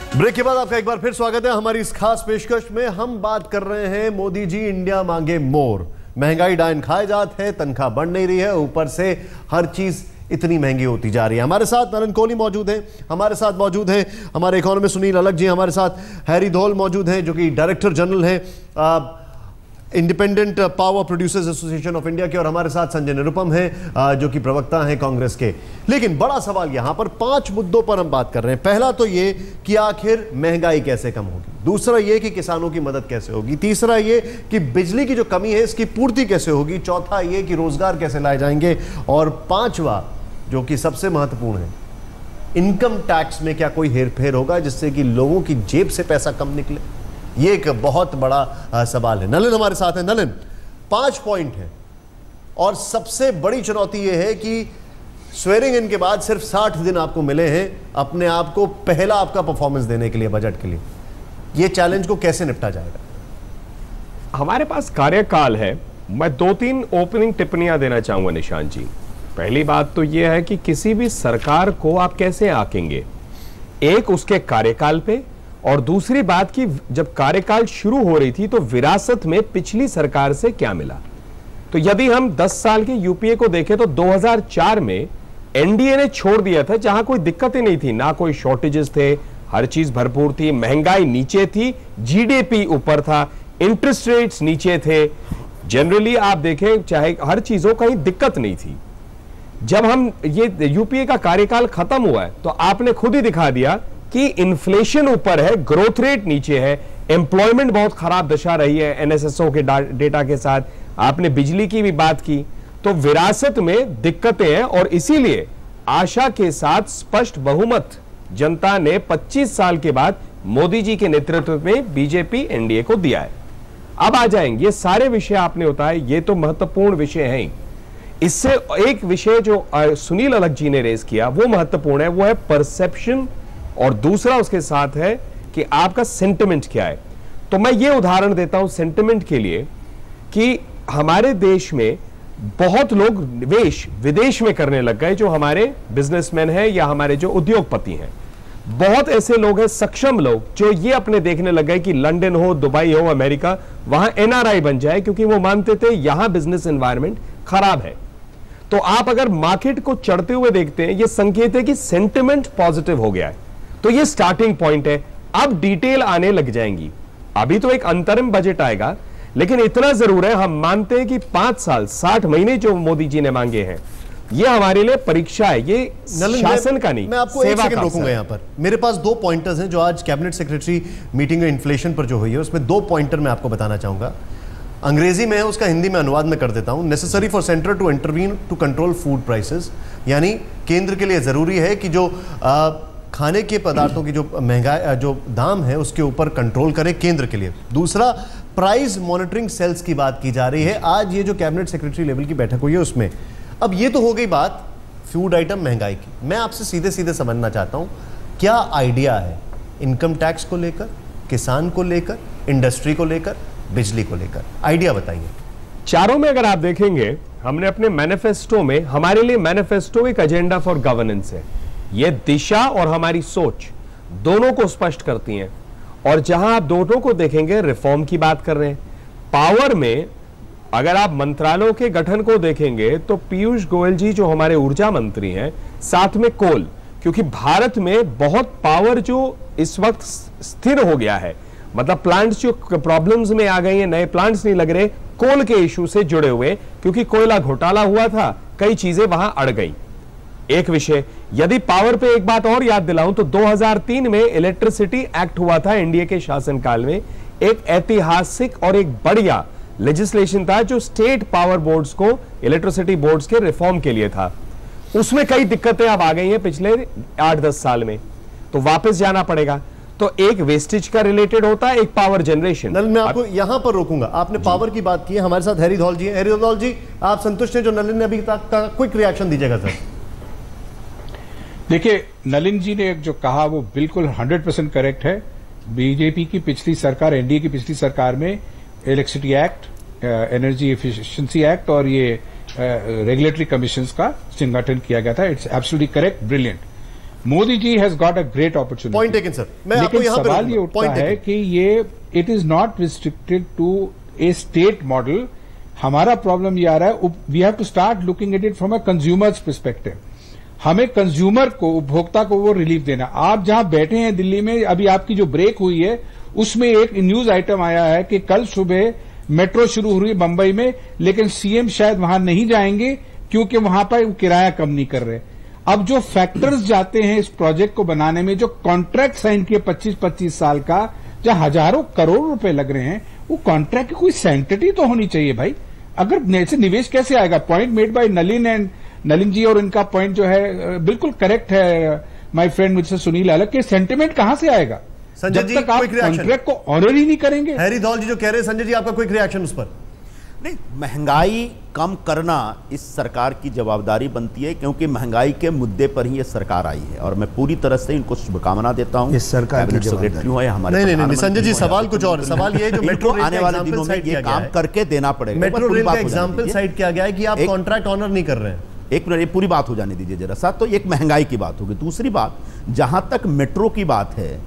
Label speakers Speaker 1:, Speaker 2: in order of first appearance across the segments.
Speaker 1: Break के बाद आपका एक बार फिर स्वागत है हमारी इस खास पेशकश में। हम बात कर रहे हैं मोदी जी इंडिया मांगे मोर। महंगाई डायन खाए जाते हैं, तनख्वाह बढ़ नहीं रही है, ऊपर से हर चीज इतनी महंगी होती जा रही है। हमारे साथ नलन कोहली मौजूद हैं, हमारे साथ मौजूद हैं हमारे इकोनॉमिस्ट सुनील अलग जी, हमारे साथ हैरी धौल मौजूद हैं जो कि डायरेक्टर जनरल हैं independent power producers association of India के, और हमारे साथ संजय निरुपम हैं जो कि प्रवक्ता हैं कांग्रेस के। लेकिन बड़ा सवाल यहां पर 5 मुद्दों पर हम बात कर रहे हैं। पहला तो ये कि आखिर महंगाई कैसे कम होगी, दूसरा ये कि किसानों की मदद कैसे होगी, तीसरा ये कि बिजली की जो कमी है इसकी पूर्ति कैसे होगी, चौथा ये कि रोजगार कैसे लाए जाएंगे, और पांचवा जो कि सबसे महत्वपूर्ण है, इनकम टैक्स में क्या कोई हेरफेर होगा जिससे कि लोगों की जेब से पैसा कम निकले। ये एक बहुत बड़ा सवाल है। नलन हमारे साथ है। नलन, 5 पॉइंट है और सबसे बड़ी चुनौती यह है कि स्वेरिंग इन के बाद सिर्फ 60 दिन आपको मिले हैं अपने आप को पहला आपका परफॉर्मेंस देने के लिए, बजट के लिए। ये चैलेंज को कैसे निपटा जाएगा?
Speaker 2: हमारे पास कार्यकाल है। मैं 2-3 ओपनिंग टिप्पणियां देना चाहूंगा निशांत जी। पहली बात तो यह है कि किसी भी सरकार को आप कैसे आंकेंगे, एक उसके कार्यकाल पे, और दूसरी बात कि जब कार्यकाल शुरू हो रही थी तो विरासत में पिछली सरकार से क्या मिला। तो यदि हम 10 साल के यूपीए को देखें तो 2004 में एनडीए ने छोड़ दिया था, जहां कोई दिक्कत ही नहीं थी, ना कोई शॉर्टेजेस थे, हर चीज भरपूर थी, महंगाई नीचे थी, जीडीपी ऊपर था, इंटरेस्ट रेट्स नीचे थे, जनरली आप देखें चाहे हर चीजों कहीं दिक्कत नहीं थी। जब हम ये यूपीए का कार्यकाल खत्म हुआ है तो आपने खुद ही दिखा दिया कि इन्फ्लेशन ऊपर है, ग्रोथ रेट नीचे है, एम्प्लॉयमेंट बहुत खराब दशा रही है एनएसएसओ के डेटा के साथ। आपने बिजली की भी बात की, तो विरासत में दिक्कतें हैं और इसीलिए आशा के साथ स्पष्ट बहुमत जनता ने 25 साल के बाद मोदी जी के नेतृत्व में बीजेपी एनडीए को दिया है। अब आ जाएंगे ये सारे विषय आपने बताए, ये तो महत्वपूर्ण विषय हैं। इससे एक विषय जो सुनील अलग जी ने रेज किया वो महत्वपूर्ण है, वो है परसेप्शन, और दूसरा उसके साथ है कि आपका सेंटिमेंट क्या है। तो मैं ये उदाहरण देता हूं सेंटिमेंट के लिए कि हमारे देश में बहुत लोग निवेश विदेश में करने लग गए, जो हमारे बिजनेसमैन हैं या हमारे जो उद्योगपति हैं। बहुत ऐसे लोग हैं, सक्षम लोग, जो ये अपने देखने लग गए कि लंदन हो, दुबई हो, अमेरिका, वहां एनआरआई बन जाए, क्योंकि वो मानते थे यहां बिजनेस एनवायरमेंट खराब है। तो आप अगर मार्केट को चढ़ते हुए देखते हैं, ये संकेत है कि सेंटिमेंट पॉजिटिव हो गया है। तो ये स्टार्टिंग पॉइंट है। अब डिटेल आने लग जाएंगी। अभी तो एक अंतरिम बजट आएगा, लेकिन इतना जरूर है, हम मानते हैं कि 5 साल 60 महीने जो मोदी जी ने मांगे हैं, ये हमारे लिए परीक्षा है, ये शासन का नहीं,
Speaker 1: मैं आपको एक सेकंड रोकूंगा यहां पर। मेरे पास 2 पॉइंटर्स हैं जो आज कैबिनेट सेक्रेटरी मीटिंग में इन्फ्लेशन पर जो हुई है उसमें 2 पॉइंटर मैं आपको बताना चाहूंगा। अंग्रेजी में है, उसका हिंदी में अनुवाद में कर देता हूं। Necessary for center to intervene to control food prices, यानी केंद्र के लिए जरूरी है कि जो खाने के पदार्थों की जो महंगाई जो दाम है उसके ऊपर कंट्रोल करें केंद्र के लिए। दूसरा, प्राइस मॉनिटरिंग सेल्स की बात की जा रही है आज ये जो कैबिनेट सेक्रेटरी लेवल की बैठक हुई है उसमें। अब ये तो हो गई बात फूड आइटम महंगाई की। मैं आपसे सीधे सीधे समझना चाहता हूं, क्या आइडिया है इनकम टैक्स को लेकर, किसान को लेकर, इंडस्ट्री को लेकर, बिजली को लेकर? आइडिया बताइए।
Speaker 2: चारों में अगर आप देखेंगे, हमने अपने मैनिफेस्टो में, हमारे लिए मैनिफेस्टो एक एजेंडा फॉर गवर्नेंस है। ये दिशा और हमारी सोच दोनों को स्पष्ट करती हैं। और जहां आप दोनों को देखेंगे, रिफॉर्म की बात कर रहे हैं। पावर में अगर आप मंत्रालयों के गठन को देखेंगे तो पीयूष गोयल जी जो हमारे ऊर्जा मंत्री हैं, साथ में कोल, क्योंकि भारत में बहुत पावर जो इस वक्त स्थिर हो गया है, मतलब प्लांट्स जो प्रॉब्लम्स में आ गए हैं, नए प्लांट्स नहीं लग रहे, कोल के इशू से जुड़े हुए, क्योंकि कोयला घोटाला हुआ था, कई चीजें वहां अड़ गई। एक विषय, यदि पावर पे एक बात और याद दिलाऊं तो 2003 में इलेक्ट्रिसिटी एक्ट हुआ था इंडिया के शासनकाल में। एक ऐतिहासिक और एक बढ़िया लेजिस्लेशन था जो स्टेट पावर बोर्ड्स को, इलेक्ट्रिसिटी बोर्ड्स के रिफॉर्म के लिए था। उसमें कई दिक्कतें अब आ गई हैं पिछले 8-10 साल में, तो वापस जाना पड़ेगा। तो एक वेस्टेज का रिलेटेड होता है, एक पावर जनरेशन।
Speaker 1: नलन, मैं आपको यहां पर रोकूंगा। आपने पावर की बात की है, हमारे साथ हैरी धौल जी हैं। हैरी धौल जी, आप संतुष्ट हैं जो नलन ने अभी तक का? क्विक रिएक्शन दीजिएगा सर।
Speaker 3: देखिए, नलिन जी ने जो कहा वो बिल्कुल 100% करेक्ट है। बीजेपी की पिछली सरकार, एनडीए की पिछली सरकार में electricity act, energy efficiency act और ये रेगुलेटरी कमीशंस का संगठन किया गया था। It's absolutely correct, brilliant. Modi ji has got a great opportunity.
Speaker 1: Point taken sir.
Speaker 3: लेकिन सवाल ये उठता है कि ये it is not restricted to a state model. हमारा प्रॉब्लम ये आ रहा है, we have to start looking at it from a consumers perspective. हमें कंज्यूमर को, उपभोक्ता को वो रिलीफ देना। आप जहां बैठे हैं दिल्ली में, अभी आपकी जो ब्रेक हुई है उसमें एक न्यूज आइटम आया है कि कल सुबह मेट्रो शुरू हुई बंबई में, लेकिन सीएम शायद वहां नहीं जाएंगे क्योंकि वहां पर किराया कम नहीं कर रहे। अब जो फैक्टर्स जाते हैं इस प्रोजेक्ट को बनाने में, जो कॉन्ट्रैक्ट साइन किए 25-25 साल का, जहां हजारों करोड़ रुपए लग रहे हैं, वो कॉन्ट्रैक्ट की कोई सैंक्टिटी तो होनी चाहिए भाई। अगर ऐसे निवेश कैसे आएगा? पॉइंट मेड बाय नलिन जी, और इनका पॉइंट जो है बिल्कुल करेक्ट है माय फ्रेंड मिस्टर सुनील अलग के, सेंटिमेंट कहां से आएगा
Speaker 1: संजय
Speaker 3: जब
Speaker 1: जी?
Speaker 3: तक आप कॉन्ट्रैक्ट को ऑनर ही नहीं करेंगे।
Speaker 1: हैरी धौल जी जो कह रहे हैं, संजय जी आपका क्विक रिएक्शन उस पर।
Speaker 4: नहीं, महंगाई कम करना इस सरकार की जवाबदारी बनती है, क्योंकि महंगाई के मुद्दे पर ही ये सरकार आई है और मैं पूरी तरह से इनको शुभकामना देता हूं।
Speaker 5: इस सरकार की
Speaker 4: सेक्रेटरी है हमारे।
Speaker 1: नहीं संजय जी, सवाल कुछ और। सवाल ये है जो मेट्रो
Speaker 4: आने वाले दिनों में ये काम करके देना पड़ेगा।
Speaker 1: मेट्रो रेल का एग्जाम्पल साइड किया गया है कि आप कॉन्ट्रैक्ट ऑनर नहीं कर रहे हैं।
Speaker 4: एक मिनट, ये पूरी बात हो जाने दीजिए जरा सा। तो एक महंगाई की बात होगी। दूसरी बात, जहां तक मेट्रो की बात है,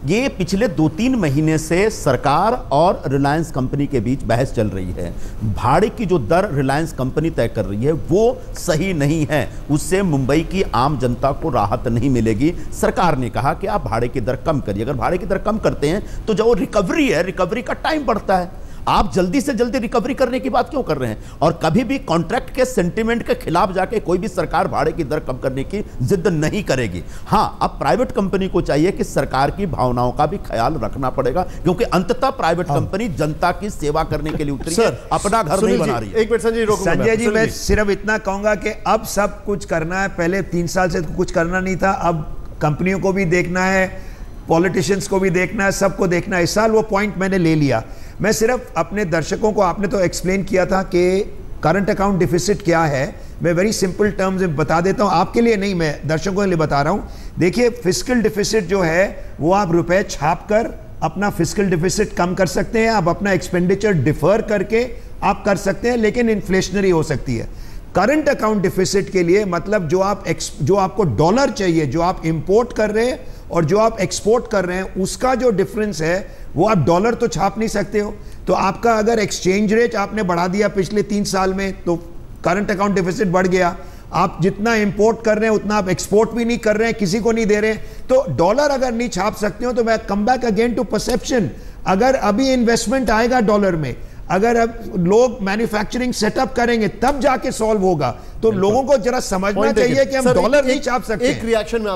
Speaker 4: ये पिछले 2-3 महीने से सरकार और रिलायंस कंपनी के बीच बहस चल रही है। भाड़े की जो दर रिलायंस कंपनी तय कर रही है वो सही नहीं है, उससे मुंबई की आम जनता को राहत नहीं मिलेगी। सरकार ने कहा कि आप भाड़े की दर कम करिए। अगर भाड़े की दर कम करते हैं तो जो रिकवरी है, रिकवरी का टाइम बढ़ता है। आप जल्दी से जल्दी रिकवरी करने की बात क्यों कर रहे हैं? और कभी भी कॉन्ट्रैक्ट के सेंटिमेंट के खिलाफ जाके कोई भी सरकार भाड़े की दर कम करने की जिद नहीं करेगी। हां, अब प्राइवेट कंपनी को चाहिए कि सरकार की भावनाओं का भी ख्याल रखना पड़ेगा, क्योंकि अंततः प्राइवेट कंपनी जनता की सेवा करने के लिए उतरी है, अपना घर नहीं बना रही है।
Speaker 1: एक मिनट
Speaker 5: संजय जी, मैं सिर्फ इतना कहूंगा कि अब सब कुछ करना है। पहले 3 साल से कुछ करना नहीं था, अब कंपनियों को भी देखना है, पॉलिटिशियंस को भी देखना है, सबको देखना है। इस साल वो पॉइंट मैंने ले लिया। मैं सिर्फ अपने दर्शकों को, आपने तो एक्सप्लेन किया था कि करंट अकाउंट डिफिसिट क्या है, मैं वेरी सिंपल टर्म्स में बता देता हूं, आपके लिए नहीं, मैं दर्शकों के लिए बता रहा हूं। देखिए, फिस्कल डिफिसिट जो है वो आप रुपए छाप कर अपना फिस्कल डिफिसिट कम कर सकते हैं, आप अपना एक्सपेंडिचर डिफर करके आप कर सकते हैं, लेकिन इन्फ्लेशनरी हो सकती है। करंट अकाउंट डिफिसिट के लिए मतलब जो आपको डॉलर चाहिए, जो आप इंपोर्ट कर रहे हैं और जो आप एक्सपोर्ट कर रहे हैं, उसका जो डिफरेंस है वो आप डॉलर तो छाप नहीं सकते हो। तो आपका अगर एक्सचेंज रेट आपने बढ़ा दिया पिछले 3 साल में, तो करंट अकाउंट डिफिसिट बढ़ गया। आप जितना इंपोर्ट कर रहे हैं उतना आप एक्सपोर्ट भी नहीं कर रहे हैं, किसी को नहीं दे रहे हैं। तो डॉलर अगर नहीं छाप सकते हो तो मैं come back again to perception. अगर अभी इन्वेस्टमेंट आएगा डॉलर में, अगर अब लोग मैन्युफैक्चरिंग सेटअप करेंगे तब जाके सॉल्व होगा। तो लोगों को जरा समझना चाहिए कि हम डॉलर नहीं छाप सकते।
Speaker 1: एक रिएक्शन मैं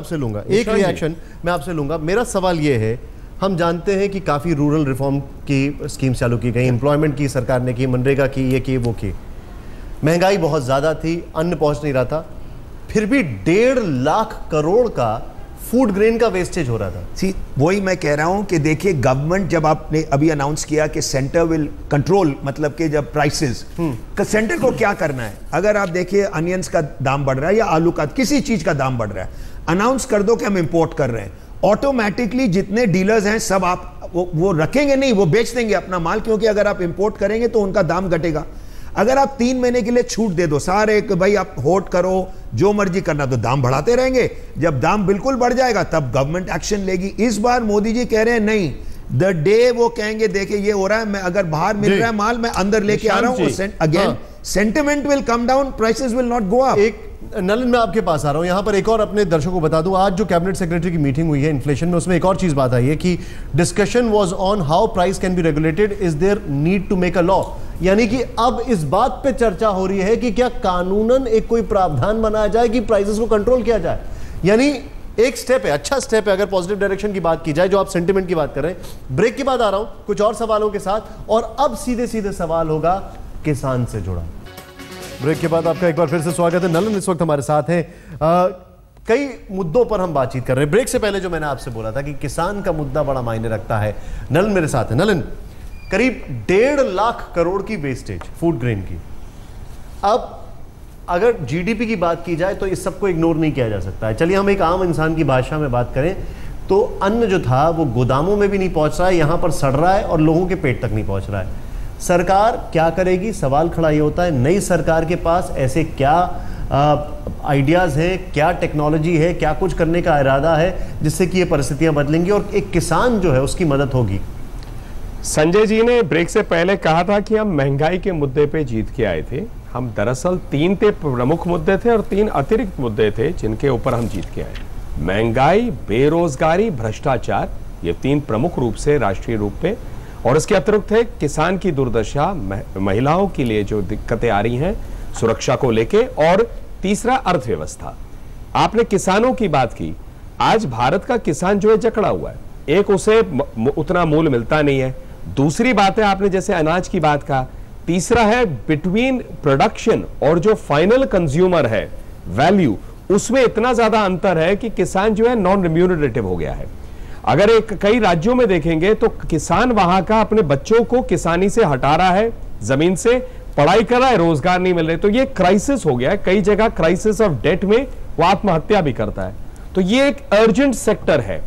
Speaker 1: आपसे लूंगा। मेरा सवाल यह है, हम जानते हैं कि काफी रूरल रिफॉर्म की स्कीम्स चालू की गई, एम्प्लॉयमेंट की सरकार ने की, मनरेगा की, ये की वो की। महंगाई बहुत ज्यादा थी, अन्न पहुंच नहीं रहा था, फिर भी 1.5 लाख करोड़ का फूड ग्रेन का वेस्टेज हो रहा था।
Speaker 5: वही मैं कह रहा हूं कि देखिए, गवर्नमेंट जब आपने अभी अनाउंस किया कि सेंटर विल कंट्रोल, मतलब कि जब प्राइसेस, सेंटर को क्या करना है? अगर आप देखिए अनियंस का दाम बढ़ रहा है या आलू का, किसी चीज का दाम बढ़ रहा है, अनाउंस कर दो कि हम इंपोर्ट कर रहे हैं, ऑटोमेटिकली जितने डीलर्स हैं सब आप वो रखेंगे नहीं, वो बेच देंगे अपना माल, क्योंकि अगर आप इंपोर्ट करेंगे तो उनका दाम घटेगा। अगर आप 3 महीने के लिए छूट दे दो सारे, भाई आप होल्ड करो, जो मर्जी करना, तो दाम बढ़ाते रहेंगे। जब दाम बिल्कुल बढ़ जाएगा तब गवर्नमेंट एक्शन लेगी। इस बार मोदी जी कह रहे हैं नहीं, द डे वो कहेंगे देखिए ये हो रहा है, मैं अगर बाहर मिल रहा है माल मैं अंदर लेके आ रहा हूं, again sentiment will come down, prices will not go up.
Speaker 1: एक नलिन, मैं आपके पास आ रहा हूं, यहां पर एक और अपने दर्शकों को बता दूं, आज जो कैबिनेट सेक्रेटरी की मीटिंग हुई है इन्फ्लेशन में, उसमें एक और चीज बात आई है कि discussion was on how price can be regulated, is there need to make a law. यानी कि अब इस बात पे चर्चा हो रही है कि क्या कानूनन एक कोई प्रावधान बनाया जाए कि प्राइसेस को कंट्रोल किया जाए। यानी एक स्टेप है, अच्छा स्टेप है अगर पॉजिटिव डायरेक्शन की बात की जाए, जो आप सेंटिमेंट की बात कर रहे हैं। ब्रेक के बाद आ रहा हूं कुछ और सवालों के साथ, और अब सीधे सीधे सवाल होगा किसान से जुड़ा। ब्रेक के बाद आपका एक बार फिर से स्वागत है। नलिन इस वक्त हमारे साथ हैं। कई मुद्दों पर हम बातचीत कर रहे हैं। ब्रेक से पहले जो मैंने आपसे बोला था कि किसान का मुद्दा बड़ा मायने रखता है, नलिन मेरे साथ है। नलिन, करीब 1.5 लाख करोड़ की वेस्टेज फूड ग्रेन की। अब अगर जीडीपी की बात की जाए तो इस सबको इग्नोर नहीं किया जा सकता है। चलिए हम एक आम इंसान की भाषा में बात करें तो अन्न जो था वो गोदामों में भी नहीं पहुंच रहा है, यहां पर सड़ रहा है और लोगों के पेट तक नहीं पहुंच रहा है। सरकार क्या करेगी? सवाल खड़ा ये होता है, नई सरकार के पास ऐसे क्या आइडियाज हैं, क्या टेक्नोलॉजी है, क्या कुछ करने का इरादा है जिससे कि ये परिस्थितियां बदलेंगी और एक किसान जो है उसकी मदद होगी?
Speaker 2: संजय जी ने ब्रेक से पहले कहा था कि हम महंगाई के मुद्दे पे जीत के आए थे। हम दरअसल 3 प्रमुख मुद्दे थे और 3 अतिरिक्त मुद्दे थे जिनके ऊपर हम जीत के आए। महंगाई, बेरोजगारी, भ्रष्टाचार, ये 3 प्रमुख रूप से राष्ट्रीय रूप पे, और इसके अतिरिक्त है किसान की दुर्दशा, महिलाओं के लिए जो दिक्कतें आ रही हैं सुरक्षा को लेके, और तीसरा अर्थव्यवस्था। आपने किसानों की बात की। आज भारत का किसान जो है जकड़ा हुआ है, एक उसे उतना मूल्य मिलता नहीं है, दूसरी बात है आपने जैसे अनाज की बात कहा, तीसरा है बिटवीन प्रोडक्शन और जो फाइनल कंज्यूमर है वैल्यू, उसमें इतना ज्यादा अंतर है कि किसान जो है नॉन रिम्यूनरेटिव हो गया है। अगर कई राज्यों में देखेंगे तो किसान वहां का अपने बच्चों को किसानी से हटा रहा है, जमीन से पढ़ाई कर रहा है, रोजगार नहीं मिल रहे, तो ये क्राइसिस हो गया है। कई जगह क्राइसिस ऑफ डेट में वो आत्महत्या भी करता है, तो ये एक अर्जेंट सेक्टर है।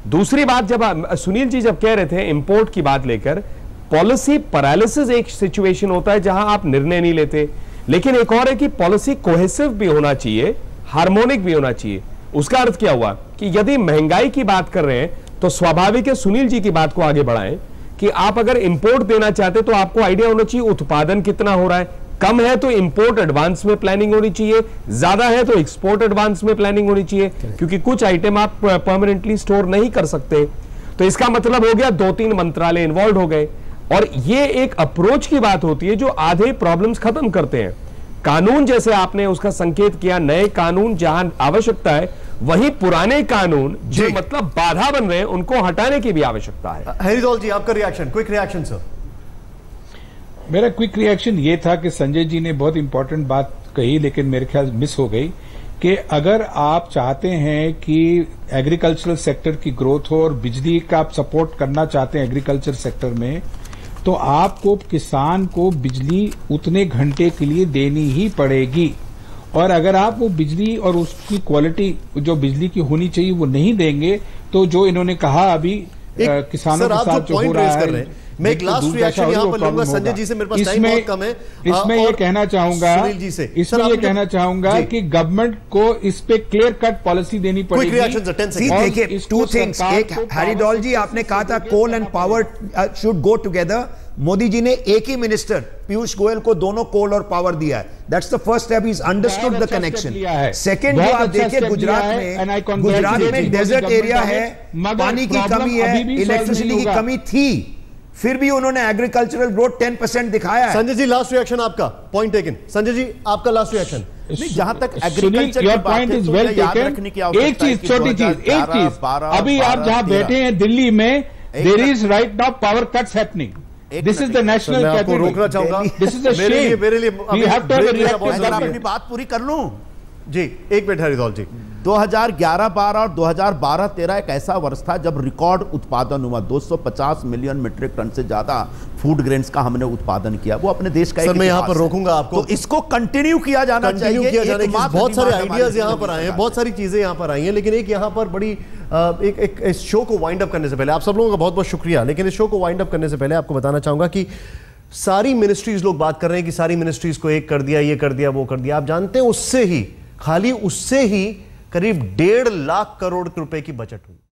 Speaker 2: दूसरी बात, जब सुनील जी जब कह रहे थे इंपोर्ट की बात लेकर, पॉलिसी पैरालिसिस एक सिचुएशन होता है जहां आप निर्णय नहीं लेते, लेकिन एक और है कि पॉलिसी कोहेसिव भी होना चाहिए, हार्मोनिक भी होना चाहिए। उसका अर्थ क्या हुआ कि यदि महंगाई की बात कर रहे हैं तो स्वाभाविक है सुनील जी की बात को आगे बढ़ाएं कि आप अगर इंपोर्ट देना चाहते तो आपको आइडिया होना चाहिए उत्पादन कितना हो रहा है। कम है तो इंपोर्ट एडवांस में प्लानिंग होनी चाहिए, ज्यादा है तो एक्सपोर्ट एडवांस में प्लानिंग होनी चाहिए, क्योंकि कुछ आइटम आप परमानेंटली स्टोर नहीं कर सकते। तो इसका मतलब हो गया 2-3 मंत्रालय इन्वॉल्व हो गए, और ये एक अप्रोच की बात होती है जो आधे प्रॉब्लम्स खत्म करते हैं। कानून जैसे आपने उसका संकेत किया, नए कानून जहां आवश्यकता है, वही पुराने कानून जो मतलब बाधा बन रहे हैं उनको हटाने की भी आवश्यकता है।
Speaker 1: हरिदौल जी, आपका रिएक्शन, क्विक रिएक्शन सर।
Speaker 3: मेरा क्विक रिएक्शन ये था कि संजय जी ने बहुत इंपॉर्टेंट बात कही, लेकिन मेरे ख्याल मिस हो गई, कि अगर आप चाहते हैं कि एग्रीकल्चरल सेक्टर की ग्रोथ हो और बिजली का आप सपोर्ट करना चाहते हैं एग्रीकल्चर सेक्टर में, तो आपको किसान को बिजली उतने घंटे के लिए देनी ही पड़ेगी। और अगर आप वो बिजली और उसकी क्वालिटी जो बिजली की होनी चाहिए वो नहीं देंगे, तो जो इन्होंने कहा अभी किसानों के साथ जो हो रहा है,
Speaker 1: मैं एक लास्ट रिएक्शन यहां पर लूंगा संजय जी से, मेरे पास टाइम बहुत कम है।
Speaker 3: इसमें ये कहना चाहूंगा, इसमें ये कहना चाहूंगा कि गवर्नमेंट को इस पे क्लियर कट पॉलिसी देनी पड़ेगी।
Speaker 5: देखिए, 2 थिंग्स। एक, हरिदौल जी आपने कहा था coal and power should go together. Modi ji ने एक ही मिनिस्टर पीयूष गोयल को दोनों कोल और पावर दिया है। That's the first step, is understood the connection. Second, जो आप देखिए गुजरात में डेजर्ट एरिया है, पानी की कमी है, इलेक्ट्रिसिटी की कमी थी, फिर भी उन्होंने एग्रीकल्चरल ग्रोथ 10% दिखाया है।
Speaker 1: संजय जी, लास्ट रिएक्शन आपका, पॉइंट टेकन। संजय जी, आपका लास्ट रिएक्शन।
Speaker 4: जहां तक एग्रीकल्चर की बात है, तो याद रखने की आवश्यकता है।
Speaker 3: एक चीज, छोटी चीज, एक चीज, अभी आप जहां बैठे हैं दिल्ली में, there is right now power cuts happening. This is the national capital.
Speaker 1: रोकना चाहूंगा,
Speaker 3: दिस इज द शेम।
Speaker 1: मेरे लिए
Speaker 4: अपनी बात पूरी कर लूं
Speaker 1: जी, एक मिनट हरिदौल जी।
Speaker 4: 2011-12 और 2012-13 एक ऐसा वर्ष था जब रिकॉर्ड उत्पादन हुआ। 250 मिलियन मीट्रिक टन से ज्यादा फूड ग्रेन्स का हमने उत्पादन किया। वो अपने देश का,
Speaker 1: सर मैं यहाँ पर रोकूंगा आपको,
Speaker 4: तो इसको कंटिन्यू किया जाना चाहिए।
Speaker 1: बहुत सारे आइडियाज यहाँ पर आए हैं, बहुत सारी चीजें यहाँ पर आई हैं, लेकिन एक यहाँ पर बड़ी एक इस शो को वाइंड अप करने से पहले, आप सब लोगों का बहुत बहुत शुक्रिया, लेकिन इस शो को वाइंड अप करने से पहले आपको बताना चाहूंगा कि सारी मिनिस्ट्रीज, लोग बात कर रहे हैं कि सारी मिनिस्ट्रीज को एक कर दिया, ये कर दिया, वो कर दिया। आप जानते हैं उससे ही, खाली उससे ही करीब 1.5 लाख करोड़ रुपए की बचत हुई।